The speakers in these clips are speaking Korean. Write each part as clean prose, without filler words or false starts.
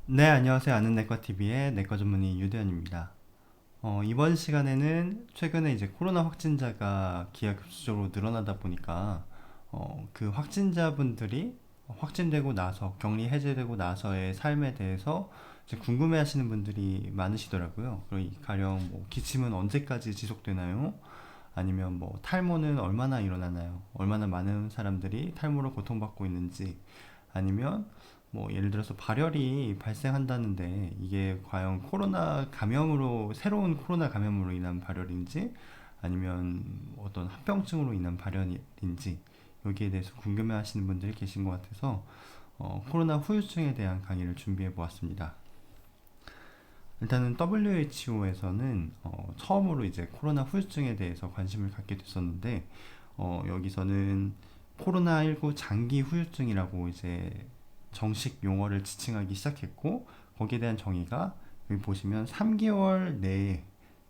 네, 안녕하세요. 아는 내과TV의 내과 전문의 유대현입니다. 이번 시간에는 최근에 이제 코로나 확진자가 기하급수적으로 늘어나다 보니까 그 확진자분들이 확진되고 나서 격리 해제되고 나서의 삶에 대해서 이제 궁금해하시는 분들이 많으시더라고요. 가령 뭐 기침은 언제까지 지속되나요? 아니면 뭐 탈모는 얼마나 일어나나요? 얼마나 많은 사람들이 탈모로 고통받고 있는지, 아니면 뭐 예를 들어서 발열이 발생한다는데 이게 과연 코로나 감염으로 새로운 코로나 감염으로 인한 발열인지 아니면 어떤 합병증으로 인한 발열인지 여기에 대해서 궁금해하시는 분들이 계신 것 같아서 코로나 후유증에 대한 강의를 준비해 보았습니다. 일단은 WHO에서는 처음으로 이제 코로나 후유증에 대해서 관심을 갖게 됐었는데 여기서는 코로나19 장기 후유증이라고 이제 정식 용어를 지칭하기 시작했고, 거기에 대한 정의가 여기 보시면 3개월 내에,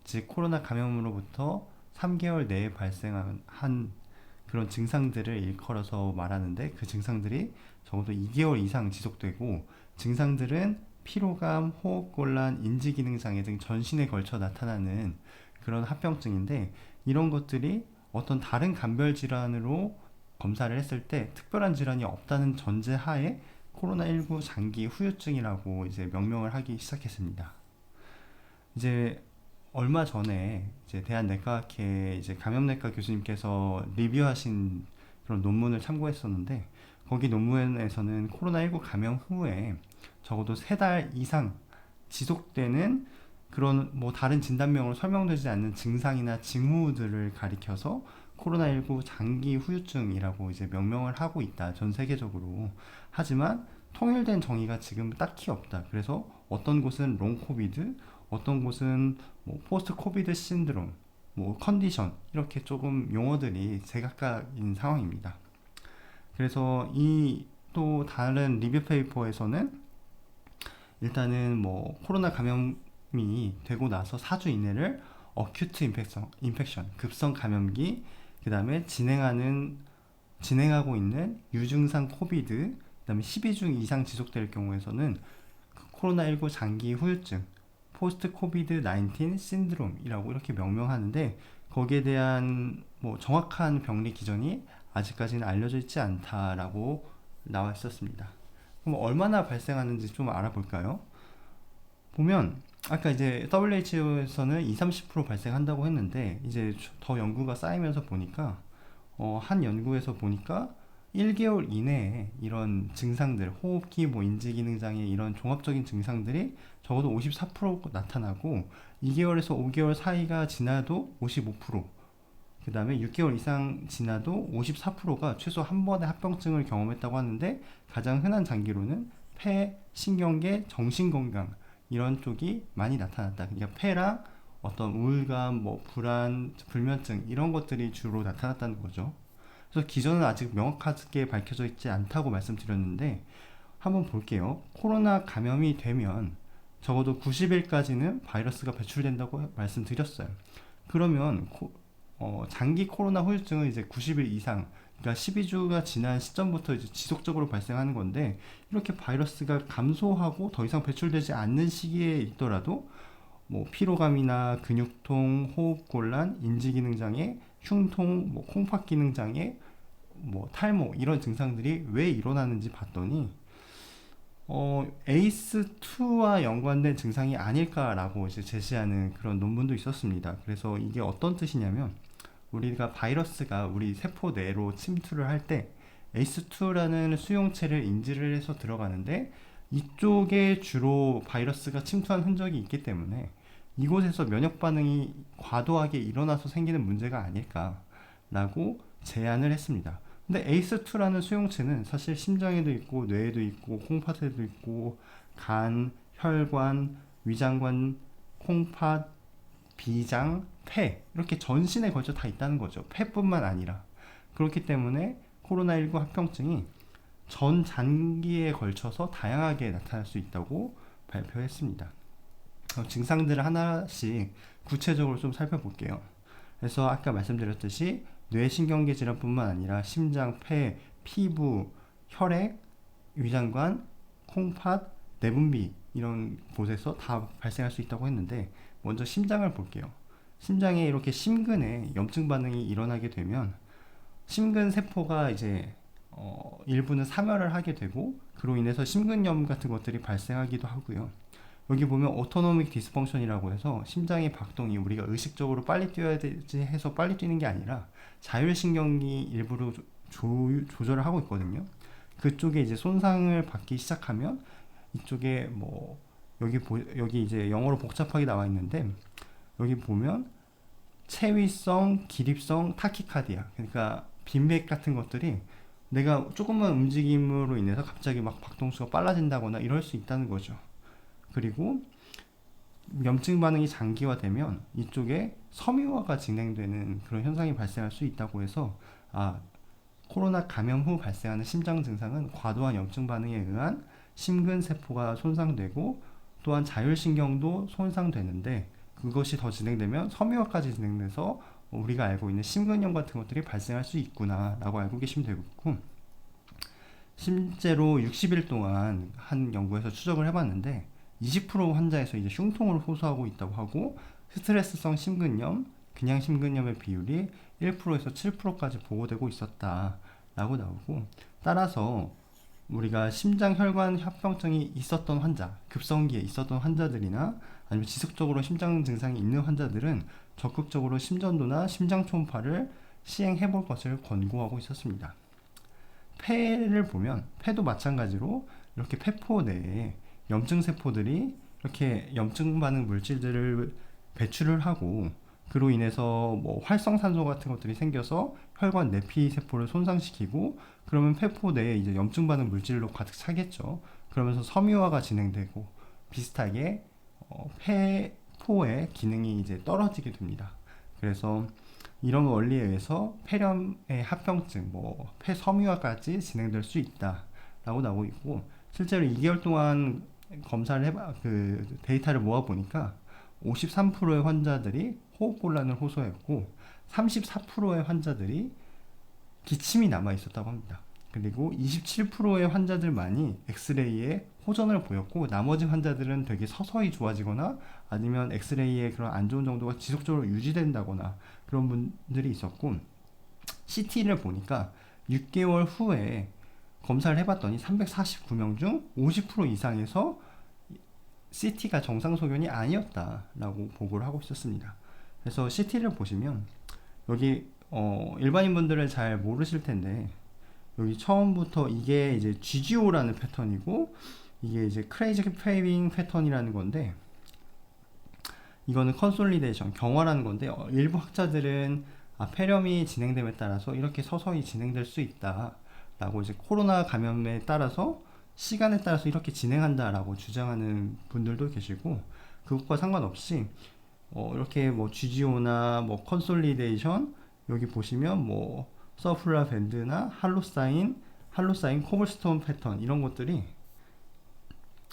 즉 코로나 감염으로부터 3개월 내에 발생한 그런 증상들을 일컬어서 말하는데, 그 증상들이 적어도 2개월 이상 지속되고, 증상들은 피로감, 호흡곤란, 인지기능장애 등 전신에 걸쳐 나타나는 그런 합병증인데, 이런 것들이 어떤 다른 감별 질환으로 검사를 했을 때 특별한 질환이 없다는 전제하에 코로나19 장기 후유증이라고 이제 명명을 하기 시작했습니다. 이제 얼마 전에 이제 대한내과학회 이제 감염내과 교수님께서 리뷰하신 그런 논문을 참고했었는데, 거기 논문에서는 코로나19 감염 후에 적어도 3달 이상 지속되는 그런 뭐 다른 진단명으로 설명되지 않는 증상이나 징후들을 가리켜서 코로나19 장기 후유증이라고 이제 명명을 하고 있다, 전 세계적으로. 하지만 통일된 정의가 지금 딱히 없다. 그래서 어떤 곳은 롱 코비드, 어떤 곳은 뭐 포스트 코비드 신드롬, 뭐 컨디션, 이렇게 조금 용어들이 제각각인 상황입니다. 그래서 이 또 다른 리뷰 페이퍼에서는 일단은 뭐 코로나 감염이 되고 나서 4주 이내를 어큐트 인펙션, 급성 감염기, 그 다음에 진행하고 있는 유증상 코비드, 그 다음에 12주 이상 지속될 경우에서는 코로나19 장기 후유증, 포스트 코비드 19 신드롬이라고 이렇게 명명하는데, 거기에 대한 뭐 정확한 병리 기전이 아직까지는 알려져 있지 않다라고 나와 있었습니다. 그럼 얼마나 발생하는지 좀 알아볼까요? 보면 아까 이제 WHO에서는 20-30% 발생한다고 했는데, 이제 더 연구가 쌓이면서 보니까 한 연구에서 보니까 1개월 이내에 이런 증상들, 호흡기, 뭐 인지기능장애, 이런 종합적인 증상들이 적어도 54% 나타나고, 2개월에서 5개월 사이가 지나도 55%, 그 다음에 6개월 이상 지나도 54%가 최소 한 번의 합병증을 경험했다고 하는데, 가장 흔한 장기로는 폐, 신경계, 정신건강, 이런 쪽이 많이 나타났다. 그러니까 폐랑 어떤 우울감, 뭐 불안, 불면증, 이런 것들이 주로 나타났다는 거죠. 그래서 기전은 아직 명확하게 밝혀져 있지 않다고 말씀드렸는데, 한번 볼게요. 코로나 감염이 되면 적어도 90일까지는 바이러스가 배출된다고 말씀드렸어요. 그러면 장기 코로나 후유증은 이제 90일 이상, 그러니까 12주가 지난 시점부터 이제 지속적으로 발생하는 건데, 이렇게 바이러스가 감소하고 더 이상 배출되지 않는 시기에 있더라도 뭐 피로감이나 근육통, 호흡곤란, 인지기능장애, 흉통, 뭐 콩팥기능장애, 뭐 탈모, 이런 증상들이 왜 일어나는지 봤더니 에이스2와 연관된 증상이 아닐까라고 이제 제시하는 그런 논문도 있었습니다. 그래서 이게 어떤 뜻이냐면, 우리가 바이러스가 우리 세포 내로 침투를 할 때 에이스2라는 수용체를 인지를 해서 들어가는데, 이쪽에 주로 바이러스가 침투한 흔적이 있기 때문에 이곳에서 면역 반응이 과도하게 일어나서 생기는 문제가 아닐까라고 제안을 했습니다. 근데 에이스2라는 수용체는 사실 심장에도 있고 뇌에도 있고 콩팥에도 있고 간, 혈관, 위장관, 콩팥, 비장, 폐, 이렇게 전신에 걸쳐 다 있다는 거죠. 폐뿐만 아니라. 그렇기 때문에 코로나19 합병증이 전 장기에 걸쳐서 다양하게 나타날 수 있다고 발표했습니다. 증상들을 하나씩 구체적으로 좀 살펴볼게요. 그래서 아까 말씀드렸듯이 뇌신경계 질환뿐만 아니라 심장, 폐, 피부, 혈액, 위장관, 콩팥, 내분비, 이런 곳에서 다 발생할 수 있다고 했는데, 먼저 심장을 볼게요. 심장에 이렇게 심근에 염증 반응이 일어나게 되면 심근 세포가 이제 일부는 사멸을 하게 되고, 그로 인해서 심근염 같은 것들이 발생하기도 하고요. 여기 보면 오토노믹 디스펑션이라고 해서 심장의 박동이 우리가 의식적으로 빨리 뛰어야 되지 해서 빨리 뛰는 게 아니라 자율신경이 일부러 조절을 하고 있거든요. 그쪽에 이제 손상을 받기 시작하면 이쪽에 뭐 여기 이제 영어로 복잡하게 나와 있는데, 여기 보면 체위성, 기립성 타키카디아, 그러니까 빈맥 같은 것들이 내가 조금만 움직임으로 인해서 갑자기 막 박동수가 빨라진다거나 이럴 수 있다는 거죠. 그리고 염증 반응이 장기화되면 이쪽에 섬유화가 진행되는 그런 현상이 발생할 수 있다고 해서, 코로나 감염 후 발생하는 심장 증상은 과도한 염증 반응에 의한 심근세포가 손상되고 또한 자율신경도 손상되는데, 그것이 더 진행되면 섬유화까지 진행돼서 우리가 알고 있는 심근염 같은 것들이 발생할 수 있구나 라고 알고 계시면 되겠고, 실제로 60일 동안 한 연구에서 추적을 해봤는데 20% 환자에서 이제 흉통을 호소하고 있다고 하고, 스트레스성 심근염, 그냥 심근염의 비율이 1%에서 7%까지 보고되고 있었다라고 나오고, 따라서 우리가 심장혈관 합병증이 있었던 환자, 급성기에 있었던 환자들이나 아니면 지속적으로 심장 증상이 있는 환자들은 적극적으로 심전도나 심장 초음파를 시행해 볼 것을 권고하고 있었습니다. 폐를 보면 폐도 마찬가지로 이렇게 폐포 내에 염증 세포들이 이렇게 염증 반응 물질들을 배출을 하고, 그로 인해서 뭐 활성산소 같은 것들이 생겨서 혈관 내피 세포를 손상시키고, 그러면 폐포 내에 이제 염증 반응 물질로 가득 차겠죠. 그러면서 섬유화가 진행되고 비슷하게 폐포의 기능이 이제 떨어지게 됩니다. 그래서 이런 원리에 의해서 폐렴의 합병증, 뭐 폐섬유화까지 진행될 수 있다라고 나오고 있고, 실제로 2개월 동안 검사를 그 데이터를 모아 보니까 53%의 환자들이 호흡곤란을 호소했고 34%의 환자들이 기침이 남아 있었다고 합니다. 그리고 27%의 환자들만이 엑스레이에 호전을 보였고, 나머지 환자들은 되게 서서히 좋아지거나 아니면 엑스레이의 그런 안 좋은 정도가 지속적으로 유지된다거나 그런 분들이 있었고, CT를 보니까 6개월 후에 검사를 해봤더니 349명 중 50% 이상에서 CT가 정상 소견이 아니었다라고 보고를 하고 있었습니다. 그래서 CT를 보시면 여기 일반인 분들은 잘 모르실 텐데, 여기 처음부터 이게 이제 GGO라는 패턴이고 이게 이제 크레이지 프레이밍 패턴이라는 건데, 이거는 컨솔리데이션, 경화라는 건데, 일부 학자들은 폐렴이 진행됨에 따라서 이렇게 서서히 진행될 수 있다 라고, 이제 코로나 감염에 따라서 시간에 따라서 이렇게 진행한다라고 주장하는 분들도 계시고, 그것과 상관없이 이렇게 뭐 GGO나 뭐 컨솔리데이션, 여기 보시면 뭐 서플라 밴드나 할로사인 코블스톤 패턴, 이런 것들이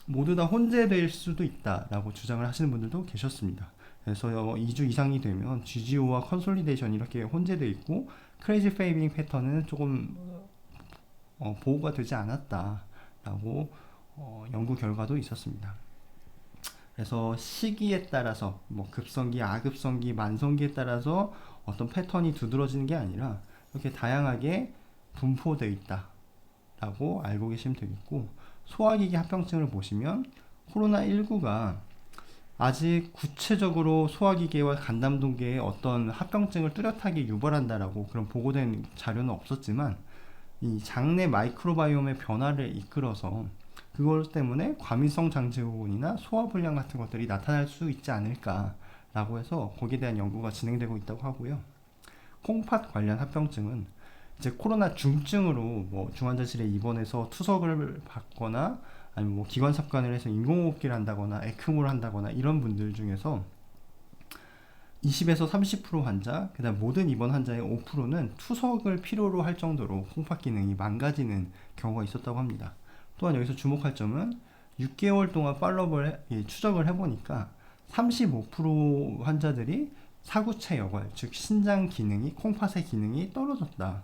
모두 다 혼재될 수도 있다라고 주장을 하시는 분들도 계셨습니다. 그래서 2주 이상이 되면 GGO와 컨솔리데이션이 이렇게 혼재되어 있고, 크레이지 프레이밍 패턴은 조금 보호가 되지 않았다라고 연구 결과도 있었습니다. 그래서 시기에 따라서 뭐 급성기, 아급성기, 만성기에 따라서 어떤 패턴이 두드러지는 게 아니라 이렇게 다양하게 분포되어 있다라고 알고 계시면 되겠고, 소화기계 합병증을 보시면 코로나19가 아직 구체적으로 소화기계와 간담동계에 어떤 합병증을 뚜렷하게 유발한다라고 그런 보고된 자료는 없었지만, 이 장내 마이크로바이옴의 변화를 이끌어서 그것 때문에 과민성 장증후군이나 소화불량 같은 것들이 나타날 수 있지 않을까라고 해서 거기에 대한 연구가 진행되고 있다고 하고요. 콩팥 관련 합병증은 이제 코로나 중증으로 뭐 중환자실에 입원해서 투석을 받거나 아니면 뭐 기관 삽관을 해서 인공호흡기를 한다거나 에크모를 한다거나 이런 분들 중에서 20에서 30% 환자, 그 다음 모든 입원 환자의 5%는 투석을 필요로 할 정도로 콩팥 기능이 망가지는 경우가 있었다고 합니다. 또한 여기서 주목할 점은 6개월 동안 팔로업을 추적을 해보니까 35% 환자들이 사구체 여과열, 즉 신장 기능이, 콩팥의 기능이 떨어졌다.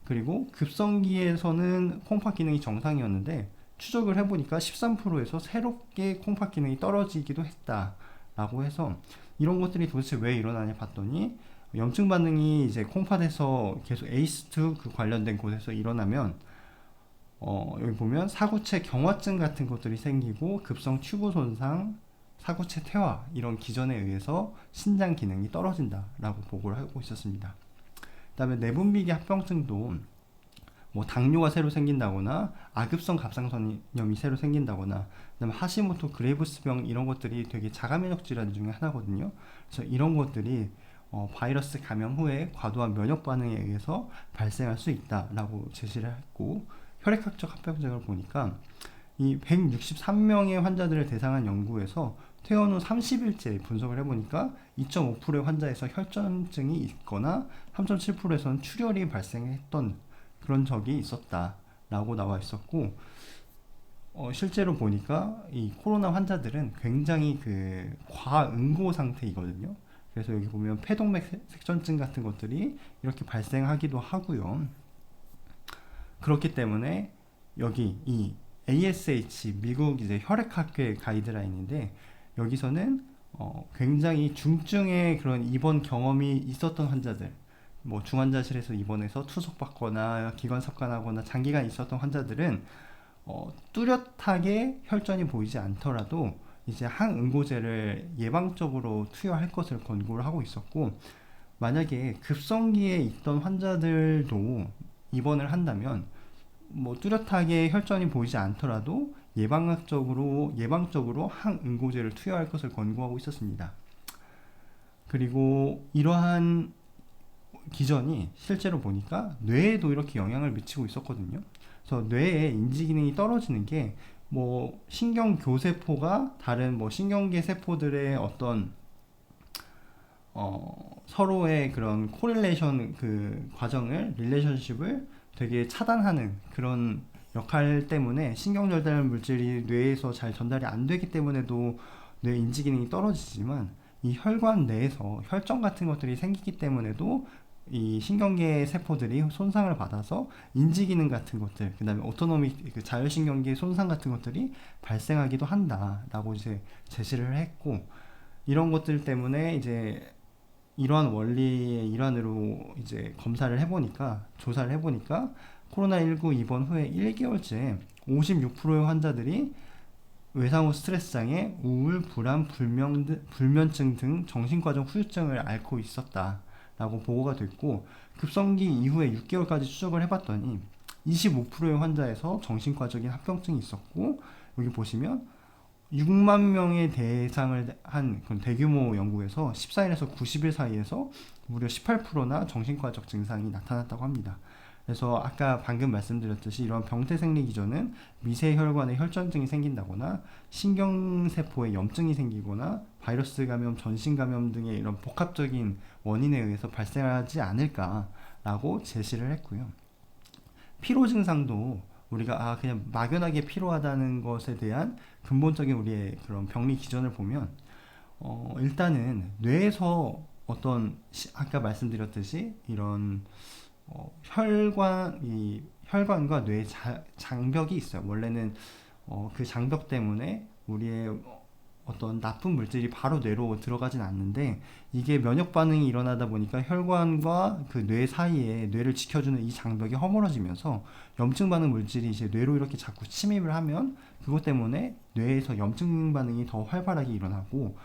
그리고 급성기에서는 콩팥 기능이 정상이었는데 추적을 해보니까 13%에서 새롭게 콩팥 기능이 떨어지기도 했다라고 해서 이런 것들이 도대체 왜 일어나냐 봤더니 염증 반응이 이제 콩팥에서 계속 ACE2 그 관련된 곳에서 일어나면 여기 보면 사구체 경화증 같은 것들이 생기고 급성 튜브 손상, 사구체 퇴화 이런 기전에 의해서 신장 기능이 떨어진다라고 보고를 하고 있었습니다. 그 다음에 내분비계 합병증도 뭐 당뇨가 새로 생긴다거나 아급성 갑상선염이 새로 생긴다거나 그다음에 하시모토 그레이브스병 이런 것들이 되게 자가면역 질환 중에 하나거든요. 그래서 이런 것들이 바이러스 감염 후에 과도한 면역 반응에 의해서 발생할 수 있다라고 제시를 했고 혈액학적 합병증을 보니까 이 163명의 환자들을 대상한 연구에서 퇴원 후 30일째 분석을 해보니까 2.5%의 환자에서 혈전증이 있거나 3.7%에서는 출혈이 발생했던 그런 적이 있었다라고 나와 있었고 실제로 보니까 이 코로나 환자들은 굉장히 그 과응고 상태이거든요. 그래서 여기 보면 폐동맥 색전증 같은 것들이 이렇게 발생하기도 하고요. 그렇기 때문에 여기 이 ASH 미국 이제 혈액학회 가이드라인인데 여기서는 굉장히 중증의 그런 입원 경험이 있었던 환자들, 뭐 중환자실에서 입원해서 투석받거나 기관 섭관하거나 장기간 있었던 환자들은 뚜렷하게 혈전이 보이지 않더라도 이제 항응고제를 예방적으로 투여할 것을 권고를 하고 있었고 만약에 급성기에 있던 환자들도 입원을 한다면 뭐 뚜렷하게 혈전이 보이지 않더라도 예방적으로 항응고제를 투여할 것을 권고하고 있었습니다. 그리고 이러한 기전이 실제로 보니까 뇌에도 이렇게 영향을 미치고 있었거든요. 그래서 뇌의 인지 기능이 떨어지는 게 뭐 신경교세포가 다른 뭐 신경계 세포들의 어떤 서로의 그런 코릴레이션 그 과정을 릴레이션십을 되게 차단하는 그런 역할 때문에 신경 전달 물질이 뇌에서 잘 전달이 안 되기 때문에도 뇌 인지 기능이 떨어지지만 이 혈관 내에서 혈전 같은 것들이 생기기 때문에도 이 신경계 세포들이 손상을 받아서 인지 기능 같은 것들, 그 다음에 오토노믹 그 자율신경계 손상 같은 것들이 발생하기도 한다라고 이제 제시를 했고 이런 것들 때문에 이제 이러한 원리의 일환으로 이제 검사를 해보니까 조사를 해보니까 코로나19 입원 후에 1개월째 56%의 환자들이 외상 후 스트레스 장애, 우울, 불안, 불면증 등 정신과적 후유증을 앓고 있었다라고 보고가 됐고 급성기 이후에 6개월까지 추적을 해봤더니 25%의 환자에서 정신과적인 합병증이 있었고 여기 보시면 6만 명의 대상을 한 그런 대규모 연구에서 14일에서 90일 사이에서 무려 18%나 정신과적 증상이 나타났다고 합니다. 그래서 아까 방금 말씀드렸듯이 이런 병태 생리 기전은 미세혈관에 혈전증이 생긴다거나 신경세포에 염증이 생기거나 바이러스 감염, 전신 감염 등의 이런 복합적인 원인에 의해서 발생하지 않을까라고 제시를 했고요. 피로 증상도 우리가 그냥 막연하게 피로하다는 것에 대한 근본적인 우리의 그런 병리 기전을 보면 일단은 뇌에서 어떤 아까 말씀드렸듯이 이런 혈관과 뇌 장벽이 있어요. 원래는 그 장벽 때문에 우리의 어떤 나쁜 물질이 바로 뇌로 들어가진 않는데 이게 면역 반응이 일어나다 보니까 혈관과 그 뇌 사이에 뇌를 지켜주는 이 장벽이 허물어지면서 염증 반응 물질이 이제 뇌로 이렇게 자꾸 침입을 하면 그것 때문에 뇌에서 염증 반응이 더 활발하게 일어나고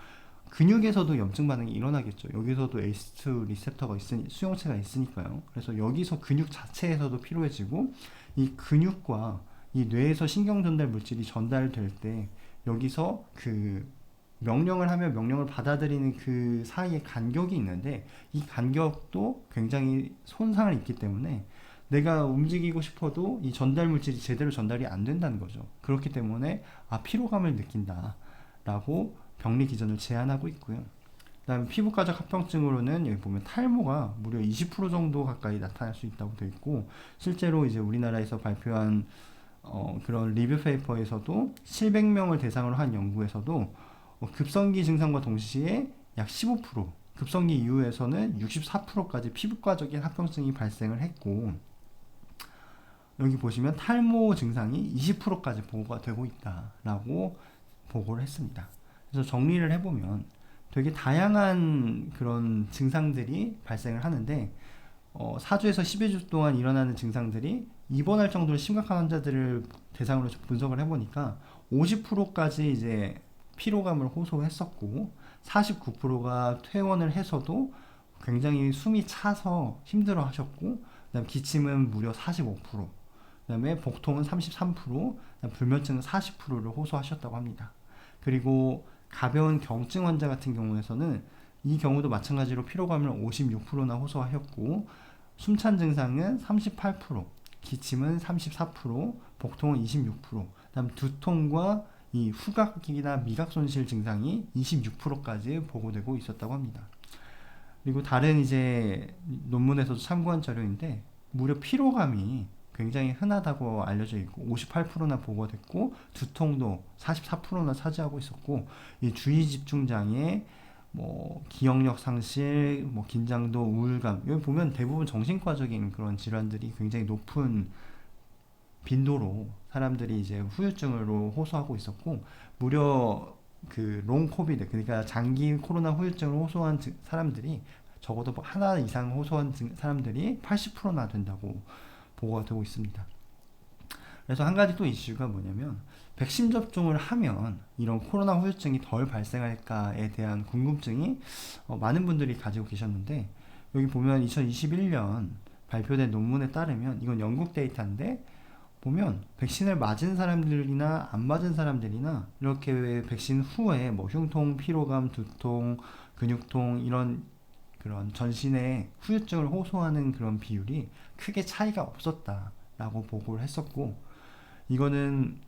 근육에서도 염증 반응이 일어나겠죠. 여기서도 ACE2 리셉터가 수용체가 있으니까요. 그래서 여기서 근육 자체에서도 피로해지고 이 근육과 이 뇌에서 신경 전달 물질이 전달될 때 여기서 그 명령을 하면 명령을 받아들이는 그 사이에 간격이 있는데 이 간격도 굉장히 손상을 입기 때문에 내가 움직이고 싶어도 이 전달 물질이 제대로 전달이 안 된다는 거죠. 그렇기 때문에 피로감을 느낀다라고 병리 기전을 제한하고 있고요. 그다음 피부과적 합병증으로는 여기 보면 탈모가 무려 20% 정도 가까이 나타날 수 있다고 되어 있고 실제로 이제 우리나라에서 발표한 그런 리뷰 페이퍼에서도 700명을 대상으로 한 연구에서도 급성기 증상과 동시에 약 15%, 급성기 이후에서는 64%까지 피부과적인 합병증이 발생을 했고 여기 보시면 탈모 증상이 20%까지 보고가 되고 있다라고 보고를 했습니다. 그래서 정리를 해보면 되게 다양한 그런 증상들이 발생을 하는데 4주에서 12주 동안 일어나는 증상들이 입원할 정도로 심각한 환자들을 대상으로 분석을 해보니까 50%까지 이제 피로감을 호소했었고 49%가 퇴원을 해서도 굉장히 숨이 차서 힘들어 하셨고 그다음 기침은 무려 45%, 그다음에 복통은 33%, 불면증은 40%를 호소하셨다고 합니다. 그리고 가벼운 경증 환자 같은 경우에서는 이 경우도 마찬가지로 피로감을 56%나 호소하였고 숨찬 증상은 38%, 기침은 34%, 복통은 26%, 그다음 두통과 이 후각이나 미각 손실 증상이 26%까지 보고되고 있었다고 합니다. 그리고 다른 이제 논문에서도 참고한 자료인데 무려 피로감이 굉장히 흔하다고 알려져 있고 58%나 보고됐고 두통도 44%나 차지하고 있었고 이 주의 집중 장애, 뭐 기억력 상실, 뭐 긴장도, 우울감 여기 보면 대부분 정신과적인 그런 질환들이 굉장히 높은 빈도로 사람들이 이제 후유증으로 호소하고 있었고 무려 그 롱 코비드 그러니까 장기 코로나 후유증을 호소한 사람들이 적어도 하나 이상 호소한 사람들이 80%나 된다고 보고가 되고 있습니다. 그래서 한 가지 또 이슈가 뭐냐면 백신 접종을 하면 이런 코로나 후유증이 덜 발생할까에 대한 궁금증이 많은 분들이 가지고 계셨는데 여기 보면 2021년 발표된 논문에 따르면 이건 영국 데이터인데 보면 백신을 맞은 사람들이나 안 맞은 사람들이나 이렇게 백신 후에 뭐 흉통, 피로감, 두통, 근육통 이런 그런 전신의 후유증을 호소하는 그런 비율이 크게 차이가 없었다라고 보고를 했었고 이거는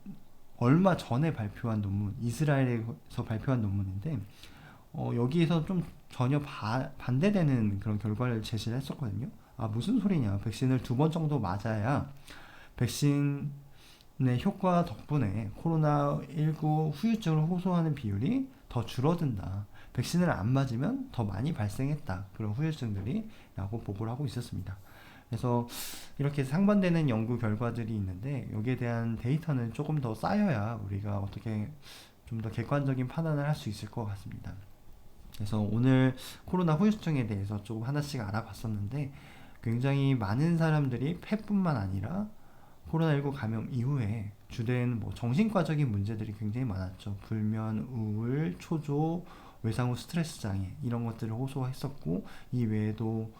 얼마 전에 발표한 논문, 이스라엘에서 발표한 논문인데 여기에서 좀 전혀 반대되는 그런 결과를 제시를 했었거든요. 아 무슨 소리냐, 백신을 2번 정도 맞아야 백신의 효과 덕분에 코로나19 후유증을 호소하는 비율이 더 줄어든다. 백신을 안 맞으면 더 많이 발생했다. 그런 후유증들이 라고 보고를 하고 있었습니다. 그래서 이렇게 상반되는 연구 결과들이 있는데 여기에 대한 데이터는 조금 더 쌓여야 우리가 어떻게 좀 더 객관적인 판단을 할 수 있을 것 같습니다. 그래서 오늘 코로나 후유증에 대해서 조금 하나씩 알아봤었는데 굉장히 많은 사람들이 폐뿐만 아니라 코로나19 감염 이후에 주된 뭐 정신과적인 문제들이 굉장히 많았죠. 불면, 우울, 초조, 외상 후 스트레스 장애 이런 것들을 호소했었고 이 외에도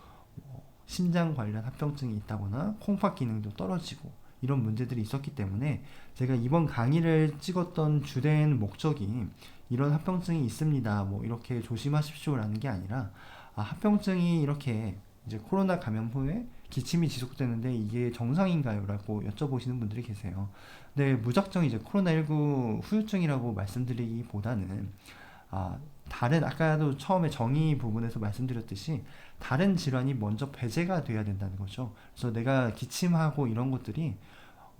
심장 관련 합병증이 있다거나 콩팥 기능도 떨어지고 이런 문제들이 있었기 때문에 제가 이번 강의를 찍었던 주된 목적이 이런 합병증이 있습니다. 뭐 이렇게 조심하십시오라는 게 아니라 합병증이 이렇게 이제 코로나 감염 후에 기침이 지속되는데 이게 정상인가요? 라고 여쭤보시는 분들이 계세요. 근데 무작정 이제 코로나19 후유증이라고 말씀드리기보다는 다른 아까도 처음에 정의 부분에서 말씀드렸듯이 다른 질환이 먼저 배제가 돼야 된다는 거죠. 그래서 내가 기침하고 이런 것들이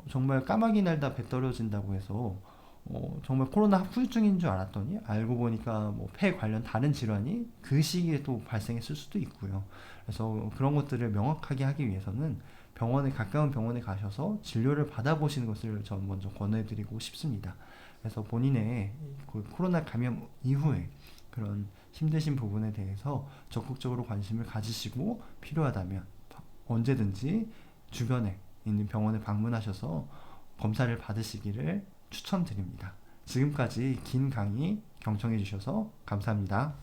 정말 까마귀 날다 배 떨어진다고 해서 정말 코로나 후유증인 줄 알았더니 알고 보니까 뭐 폐 관련 다른 질환이 그 시기에 또 발생했을 수도 있고요. 그래서 그런 것들을 명확하게 하기 위해서는 가까운 병원에 가셔서 진료를 받아보시는 것을 전 먼저 권해드리고 싶습니다. 그래서 본인의 그 코로나 감염 이후에 그런 힘드신 부분에 대해서 적극적으로 관심을 가지시고 필요하다면 언제든지 주변에 있는 병원에 방문하셔서 검사를 받으시기를 추천드립니다. 지금까지 긴 강의 경청해 주셔서 감사합니다.